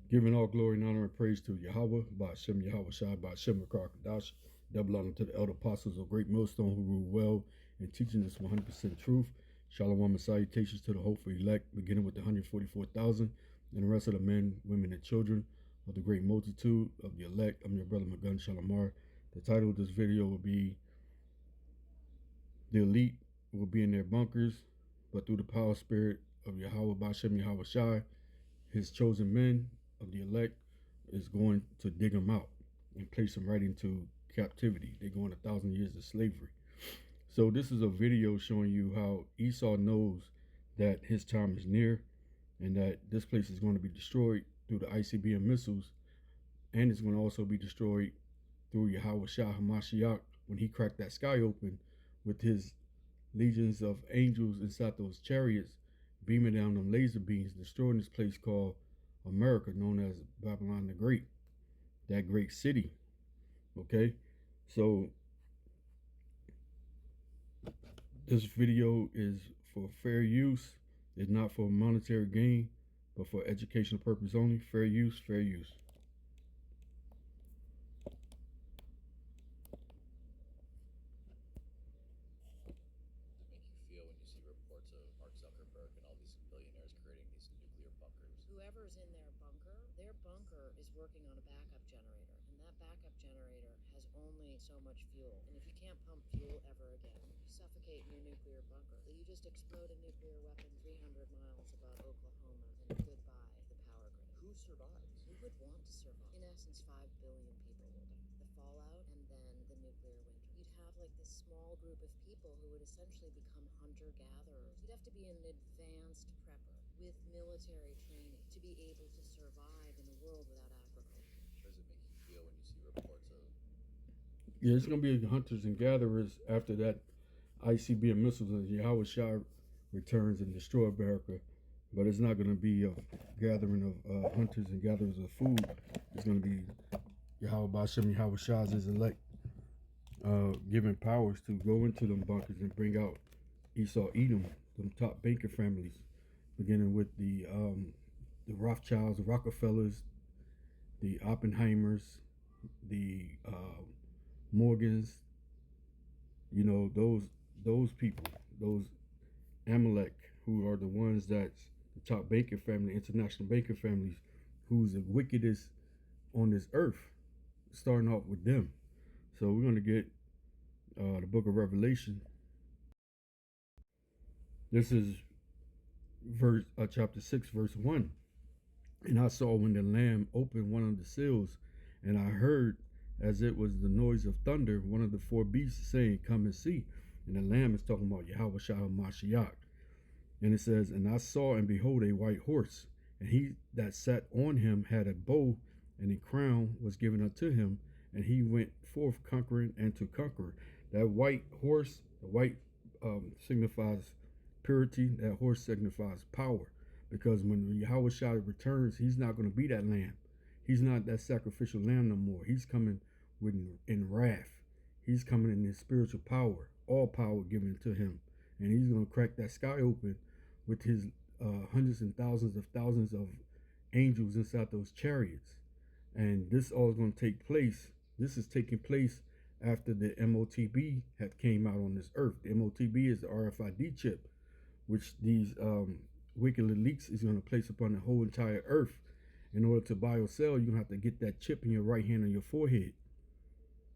Giving all glory and honor and praise to Yahweh, by Hashem Yahweh Shai, by Hashem Kadash. Double honor to the elder apostles of Great Millstone who rule well in teaching us 100% truth. Shalom and salutations to the hopeful elect, beginning with the 144,000 and the rest of the men, women, and children of the great multitude of the elect. I'm your brother Magun Shalamar. The title of this video will be The Elite Will Be in Their Bunkers, but through the power spirit of Yahweh, by Hashem Yahweh Shai, his chosen men of the elect is going to dig them out and place them right into captivity. They're going 1,000 years of slavery. So this is a video showing you how Esau knows that his time is near and that this place is going to be destroyed through the ICBM missiles, and it's going to also be destroyed through Yahweh Shah HaMashiach when he cracked that sky open with his legions of angels inside those chariots, beaming down them laser beams, destroying this place called America, known as Babylon the Great, that great city. Okay, so this video is for fair use. It's not for monetary gain, but for educational purpose only. Fair use, fair use. Make you feel when you see reports of Mark Zuckerberg and all these billionaires creating these nuclear bunkers? Whoever's in their bunker is working on a backup generator, and that backup generator has only so much fuel. And if you can't pump fuel ever again, you suffocate in your nuclear bunker. You just explode a nuclear weapon 300 miles above Oklahoma, and goodbye the power grid. Who survives? Who would want to survive? In essence, 5 billion people will die. The fallout, and then the nuclear winter. You'd have like this small group of people who would essentially become hunter-gatherers. You'd have to be an advanced prepper with military training to be able to survive in a world without agriculture. How does it make you feel when you see reports of... Yeah, it's going to be hunters and gatherers after that ICBM missiles and Yahweh Shah returns and destroy America. But it's not going to be a gathering of hunters and gatherers of food. It's going to be Yahweh Bashem, Yahweh Shah's his elect, given powers to go into them bunkers and bring out Esau Edom, them top banker families, beginning with the Rothschilds, the Rockefellers, the Oppenheimers, the Morgans. You know, those people, those Amalek, who are the ones that's the top banker family, international banker families, who's the wickedest on this earth, starting off with them. So we're going to get the book of Revelation. This is chapter 6, verse 1. And I saw when the Lamb opened one of the seals, and I heard, as it was the noise of thunder, one of the 4 beasts saying, "Come and see." And the Lamb is talking about Yahweh Shah HaMashiach. And it says, "And I saw and behold a white horse, and he that sat on him had a bow, and a crown was given unto him, and he went forth conquering and to conquer." That white horse, the white signifies purity. That horse signifies power. Because when Yahweh Shah returns, he's not going to be that lamb. He's not that sacrificial lamb no more. He's coming in wrath. He's coming in his spiritual power, all power given to him. And he's going to crack that sky open with his hundreds and thousands of angels inside those chariots. And this all is going to take place. This is taking place after the MOTB had came out on this earth. The MOTB is the RFID chip, which these wicked elites is going to place upon the whole entire earth. In order to buy or sell, you're going to have to get that chip in your right hand on your forehead.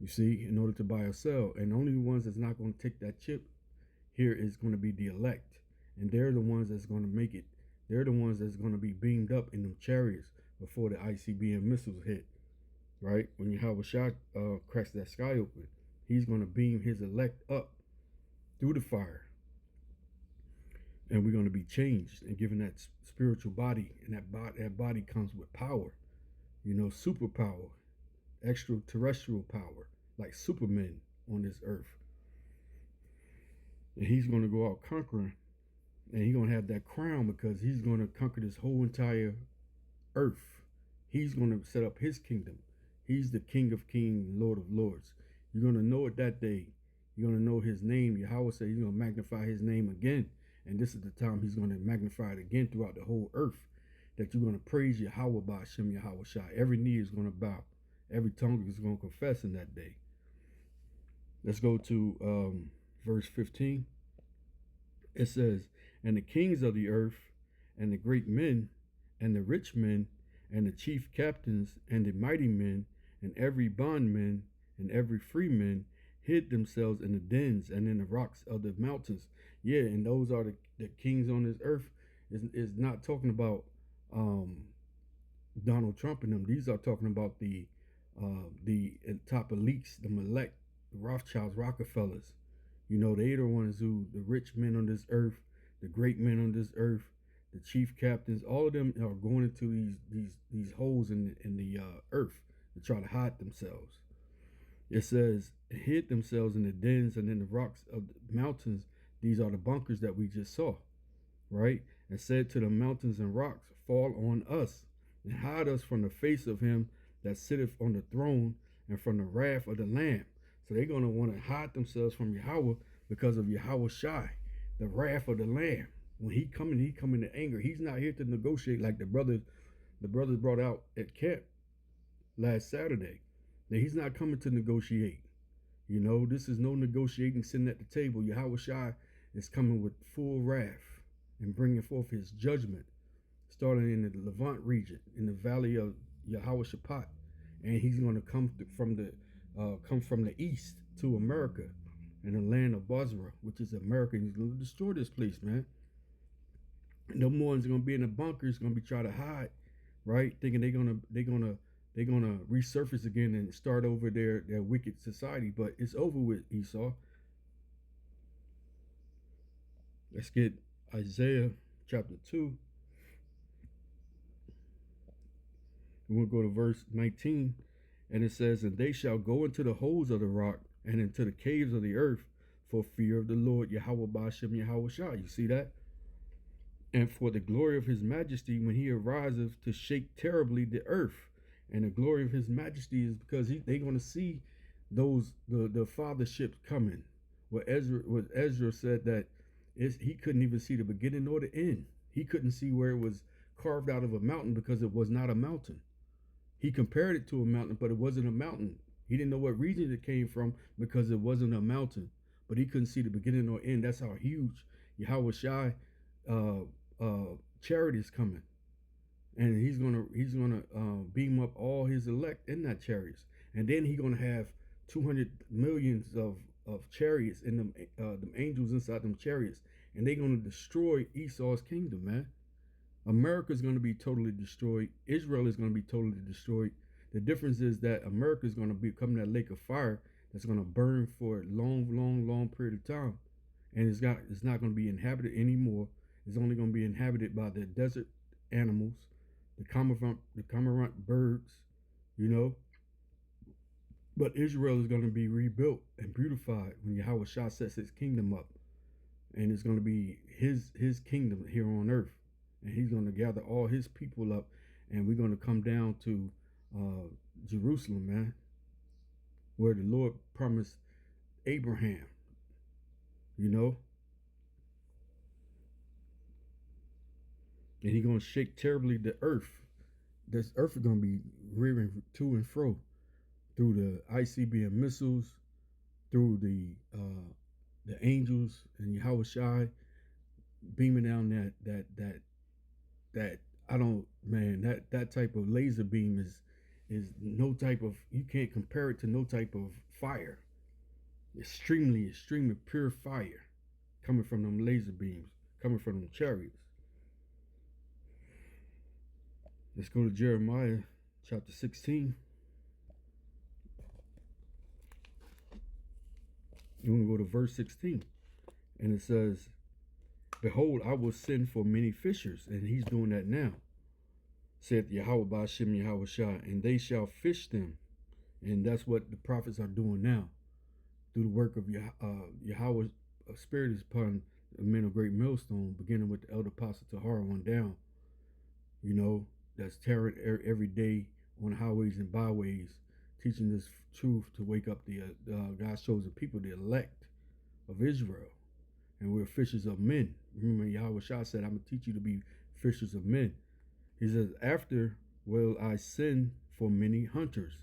You see, in order to buy or sell. And only the ones that's not going to take that chip here is going to be the elect. And they're the ones that's going to make it. They're the ones that's going to be beamed up in them chariots before the ICBM missiles hit. Right? When Yahweh Shah cracks that sky open, he's going to beam his elect up through the fire. And we're going to be changed and given that spiritual body. And that body comes with power. You know, superpower, extraterrestrial power, like Superman on this earth. And he's going to go out conquering. And he's going to have that crown because he's going to conquer this whole entire earth. He's going to set up his kingdom. He's the King of Kings, Lord of Lords. You're going to know it that day. You're going to know his name. Yahweh said he's going to magnify his name again. And this is the time he's going to magnify it again throughout the whole earth. that you're going to praise Yahweh by Hashem Yahweh Shai. Every knee is going to bow. Every tongue is going to confess in that day. Let's go to verse 15. It says, and the kings of the earth, and the great men, and the rich men, and the chief captains, and the mighty men, and every bondman, and every freeman, hid themselves in the dens and in the rocks of the mountains. Yeah, and those are the kings on this earth. Is not talking about Donald Trump and them. These are talking about the top elites, the Malek, the Rothschilds, Rockefellers. You know, they the ones who, the rich men on this earth, the great men on this earth, the chief captains, all of them are going into these holes in the earth to try to hide themselves. It says, hid themselves in the dens and in the rocks of the mountains. These are the bunkers that we just saw, right? And said to the mountains and rocks, fall on us, and hide us from the face of him that sitteth on the throne, and from the wrath of the Lamb. So they're going to want to hide themselves from Yahweh because of Yahweh Shai, the wrath of the Lamb. When he come in anger. He's not here to negotiate like the brothers brought out at camp last Saturday. That he's not coming to negotiate. You know, this is no negotiating sitting at the table. Yahweh Shai is coming with full wrath and bringing forth his judgment, starting in the Levant region, in the valley of Yahweh Shaphat, and he's going to come from the east to America, and the land of Basra, which is America. He's going to destroy this place, man. And the ones are going to be in the bunkers, going to be trying to hide, right? Thinking they're gonna resurface again and start over their wicked society, but it's over with, Esau. Let's get Isaiah chapter 2. We'll go to verse 19, and it says, and they shall go into the holes of the rock and into the caves of the earth for fear of the Lord Yahweh Ba'ashem Yahweh Shah. You see that? And for the glory of his majesty when he ariseth to shake terribly the earth. And the glory of his majesty is because they're going to see those the fatherships coming. What Ezra said that he couldn't even see the beginning or the end. He couldn't see where it was carved out of a mountain because it was not a mountain. He compared it to a mountain, but it wasn't a mountain. He didn't know what region it came from because it wasn't a mountain. But he couldn't see the beginning or end. That's how huge Yahweh Shai chariot is coming. And he's gonna beam up all his elect in that chariots, and then he's gonna have 200 millions of chariots in them angels inside them chariots, and they're gonna destroy Esau's kingdom, man. America's gonna be totally destroyed. Israel is gonna be totally destroyed. The difference is that America is gonna become that lake of fire that's gonna burn for a long period of time, and it's not gonna be inhabited anymore. It's only gonna be inhabited by the desert animals, the cormorant birds, you know. But Israel is going to be rebuilt and beautified when Yahweh Shah sets his kingdom up. And it's going to be his kingdom here on earth. And he's going to gather all his people up. And we're going to come down to Jerusalem, man, where the Lord promised Abraham, you know. And he's going to shake terribly the earth. This earth is going to be rearing to and fro through the ICBM missiles, through the angels and Yahweh Shai beaming down that I don't, man, that type of laser beam is no type of, you can't compare it to no type of fire. Extremely pure fire coming from them laser beams, coming from them chariots. Let's go to Jeremiah chapter 16. We're going to go to verse 16. And it says, behold, I will send for many fishers. And he's doing that now. Saith Yahweh Ba'ashem Yahweh Shah. And they shall fish them. And that's what the prophets are doing now. Through the work of Yahweh's spirit is upon the men of Great Millstone, beginning with the elder apostle Tahar on down. You know, that's tearing every day on highways and byways, teaching this truth to wake up the God's chosen people, the elect of Israel. And we're fishers of men. Remember, Yahweh Shah said, I'm going to teach you to be fishers of men. He says, after will I send for many hunters,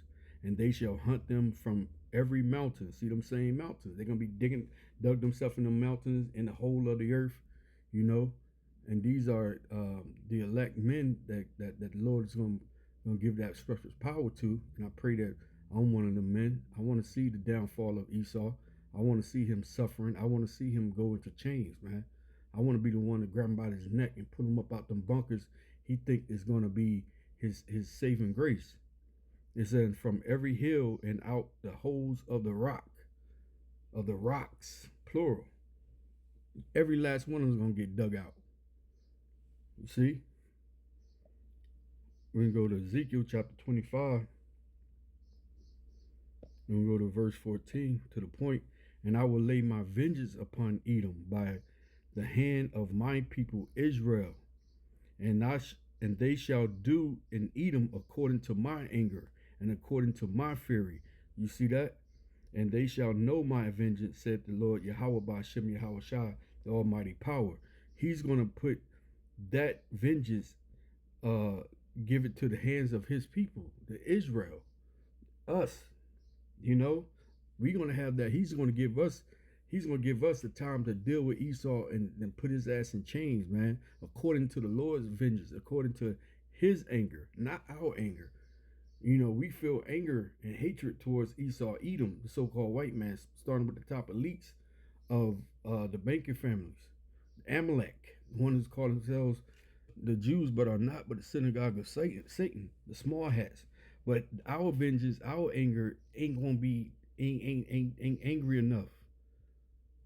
and they shall hunt them from every mountain. See them saying mountains. They're gonna be dug themselves in the mountains in the whole of the earth, you know. And these are the elect men that the Lord is gonna give that special power to. And I pray that I'm one of the men. I want to see the downfall of Esau. I want to see him suffering. I want to see him go into chains, man. I want to be the one to grab him by his neck and pull him up out them bunkers he think is going to be his saving grace. It says, from every hill and out the holes of the rocks, plural. Every last one of them is going to get dug out. You see? We're going to go to Ezekiel chapter 25. And we'll go to verse 14 to the point. And I will lay my vengeance upon Edom by the hand of my people Israel, and they shall do in Edom according to my anger and according to my fury. You see that? And they shall know my vengeance, said the Lord Yahweh by Hashem Yahweh Shai, the Almighty Power. He's going to put that vengeance, give it to the hands of his people, the Israel, us. You know, we're going to have that. He's going to give us the time to deal with Esau and put his ass in chains, man, according to the Lord's vengeance, according to his anger, not our anger. You know, we feel anger and hatred towards Esau, Edom, the so-called white man, starting with the top elites of the banking families. Amalek, the one who's called themselves the Jews but are not, but the synagogue of Satan, the small hats. But our vengeance, our anger ain't gonna be ain't angry enough.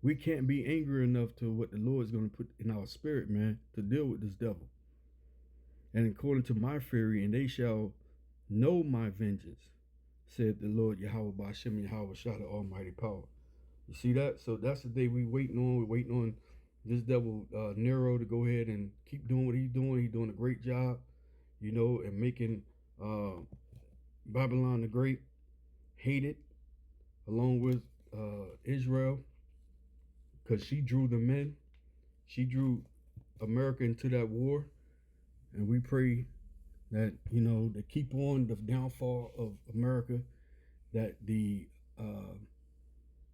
We can't be angry enough to what the Lord's gonna put in our spirit, man, to deal with this devil. And according to my fury, and they shall know my vengeance, said the Lord Yahweh by Hashem Yahweh Shah, the Almighty Power. You see that? So that's the day we're waiting on this devil Nero to go ahead and keep doing what he's doing. He's doing a great job, you know, and making Babylon the Great hated, along with Israel, because she drew them in. She drew America into that war, and we pray that, you know, to keep on the downfall of America, that the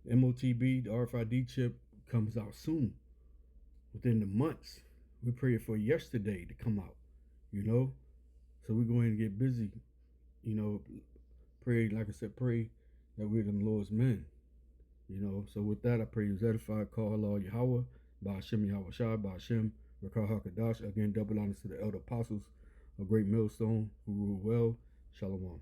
MOTB, the RFID chip, comes out soon, within the months. We pray for yesterday to come out, you know. So we're going to get busy, you know. Pray, like I said, pray that we're the Lord's men, you know. So with that, I pray you edify, call Allah Yahweh, by Hashem Yahweh Shai, by Hashem Rakah HaKadosh. Again, double honors to the elder apostles, a great millstone who rule well. Shalom.